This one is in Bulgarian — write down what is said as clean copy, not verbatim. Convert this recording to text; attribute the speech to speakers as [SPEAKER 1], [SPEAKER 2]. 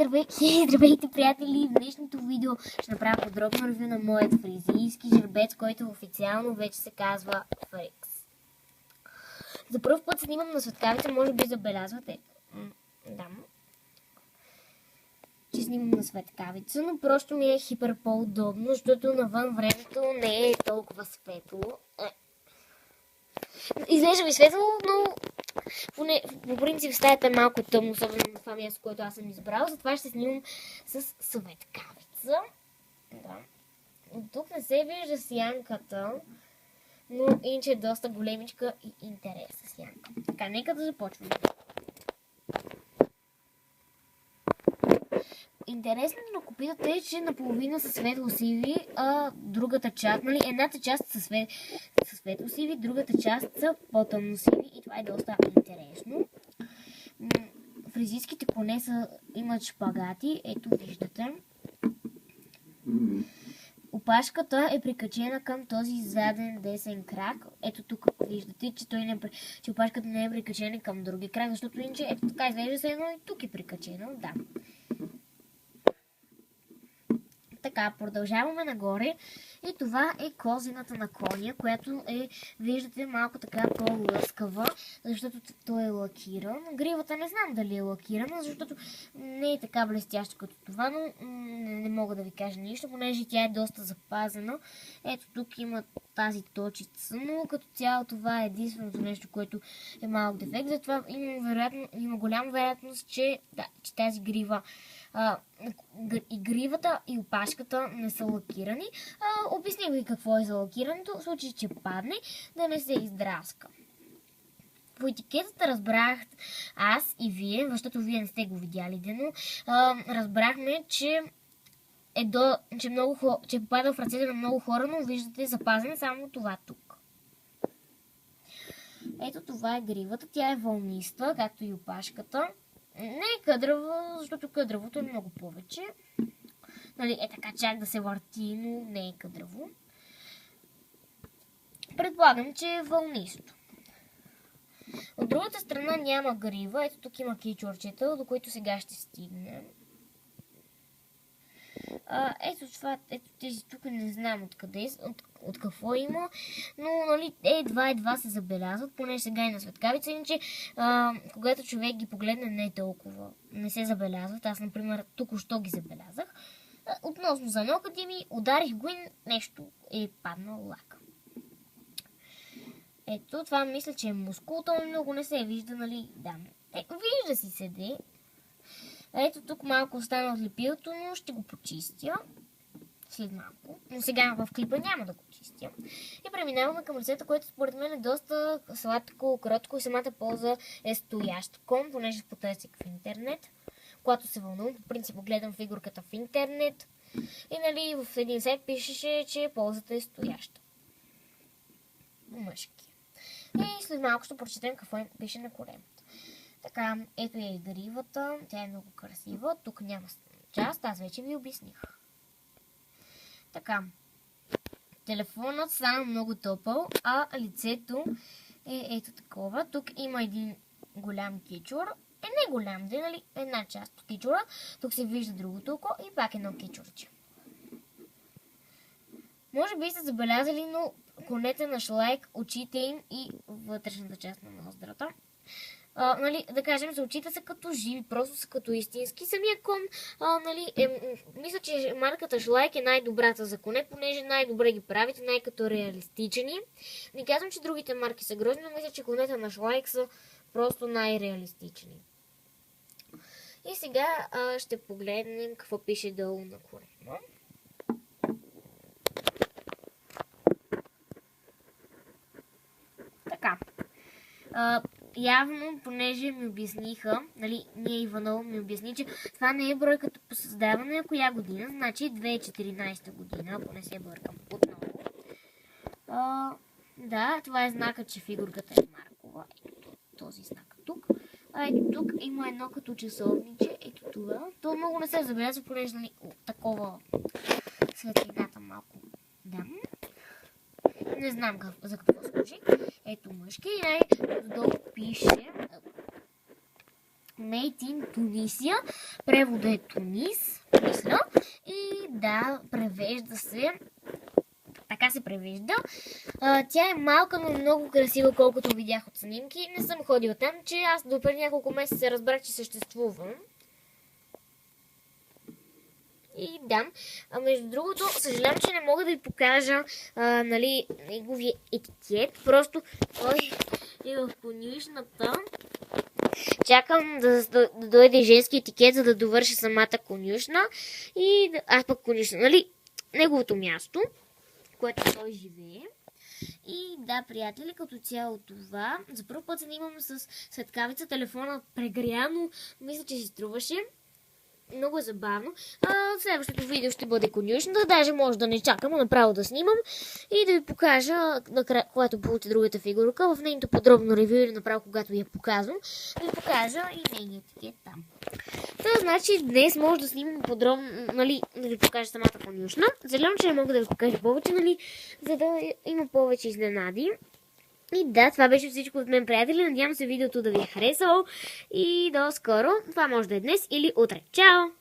[SPEAKER 1] Здравейте, приятели! В днешното видео ще направя подробно ревю на моят фризийски жербец, който официално вече се казва Фрикс. За първ път снимам на светкавица, може би забелязвате. Да. Че снимам на светкавица, но просто ми е хипер по-удобно, защото навън времето не е толкова светло. Изглежда ми светло, но по принцип стаята е малко тъмно, особено на това място, което аз съм избрал. Затова ще снимам с светкавица. Да. Тук не се вижда сянката, но иначе е доста големичка и интересна сянка. Така, нека да започваме. Интересното на копитата е, че наполовина са светло-сиви, а другата част, едната част са светло-сиви, другата част са по-тъмно-сиви и това е доста интересно. Фризийските коне имат шпагати, ето виждате. Опашката е прикачена към този заден десен крак. Ето тук виждате, че опашката не е прикачена към други крак, защото иначе ето така изглежда се едно и тук е прикачено. Да. Така, продължаваме нагоре и това е козината на коня, която е, виждате, малко така по-лъскава, защото той е лакиран. Гривата не знам дали е лакирана, защото не е така блестяща като това, но не мога да ви кажа нищо, понеже тя е доста запазена. Ето тук има тази точица, но като цяло това е единственото нещо, което е малък дефект. Затова има голяма вероятност, че тази грива и гривата и опашката не са лакирани. Обясних ви какво е за лакирането, в случай, че падне, да не се издраска. По етикетата разбрах аз и вие, защото вие не сте го видяли, но разбрахме, че че попада в ръцете на много хора, но виждате запазен само това тук. Ето това е гривата, тя е вълниста, както и опашката. Не е къдрава, защото къдравото е много повече. Е така чак да се върти, но не е къдраво. Предполагам, че е вълнисто. От другата страна няма грива. Ето тук има кичурчета, до които сега ще стигнем. Ето тези тук не знам откъде, от какво има, но едва се забелязват, поне сега и на светкавица, иначе когато човек ги погледне не се забелязват. Аз, например, току-що ги забелязах. Относно за нокъде ми, ударих го и нещо е паднал лак. Ето, това мисля, че е мускул, то много не се вижда, Да. Вижда си седи. Ето тук малко остана от лепилото, но ще го почистя след малко. Но сега в клипа няма да го чистя. И преминаваме към ръцете, което според мен е доста сладко, кротко и самата полза е стоящ кон, понеже потърсих в интернет. Когато се вълнувам, по принцип гледам фигурката в интернет. И в един сайт пишеше, че ползата е стояща. Мъжки. И след малко ще прочетем какво пише на коремата. Така, ето е и гривата, тя е много красива, тук няма част, аз вече ви обясних. Така, телефонът стана много топъл, а лицето е ето такова. Тук има един голям кичур, не голям, една част от кичура, тук се вижда другото око и пак едно кичурче. Може би сте забелязали, но конете на шлайк, очите им и вътрешната част на ноздрата. Да кажем, за очите са като живи, просто са като истински. Самия кон, мисля, че марката Шлайк е най-добрата за коне, понеже най-добре ги правите, най-като реалистични. Не казвам, че другите марки са грозни, но мисля, че конете на Шлайк са просто най-реалистични. И сега ще погледнем какво пише долу на корема. Така. Явно, понеже ми обясниха, ние Иванова ми обясни, че това не е бройката по създаване, а коя година, значи 2014 година, ако не се бъркам отново. Да, това е знакът, че фигурката е маркова. Ето този знак тук. Ето тук има едно като часовниче, ето това. То много не се забелязва, понеже такова светлината малко. Да. Не знам за какво служи. Ето мъжки и най-долу пише Made in Tunisia. Превода е Тунис, мисля. И да, превежда се. Така се превижда. Тя е малка, но много красива, колкото видях от снимки. Не съм ходила там, че аз допреди няколко месеца разбрах, че съществува. И да, между другото, съжалявам, че не мога да ви покажа неговия етикет. Просто той е в конюшната. Чакам да дойде женски етикет, за да довърша самата конюшна. И аз пък конюшна, неговото място, което той живее. И да, приятели, като цяло това. За първ път се снимам с светкавица, телефона прегряно, мисля, че си струваше. Много е забавно. Следващото видео ще бъде конюшната. Даже може да не чакам, направо да снимам и да ви покажа, когато получа другата фигурка, в нейното подробно ревю или направо когато я показвам, да ви покажа и нейният етикет там. Това значи днес може да снимам подробно, да ви покажа самата конюшна. Съжалявам, че не мога да ви покажа повече, за да има повече изненади. И да, това беше всичко от мен, приятели. Надявам се видеото да ви е харесало и до скоро. Това може да е днес или утре. Чао!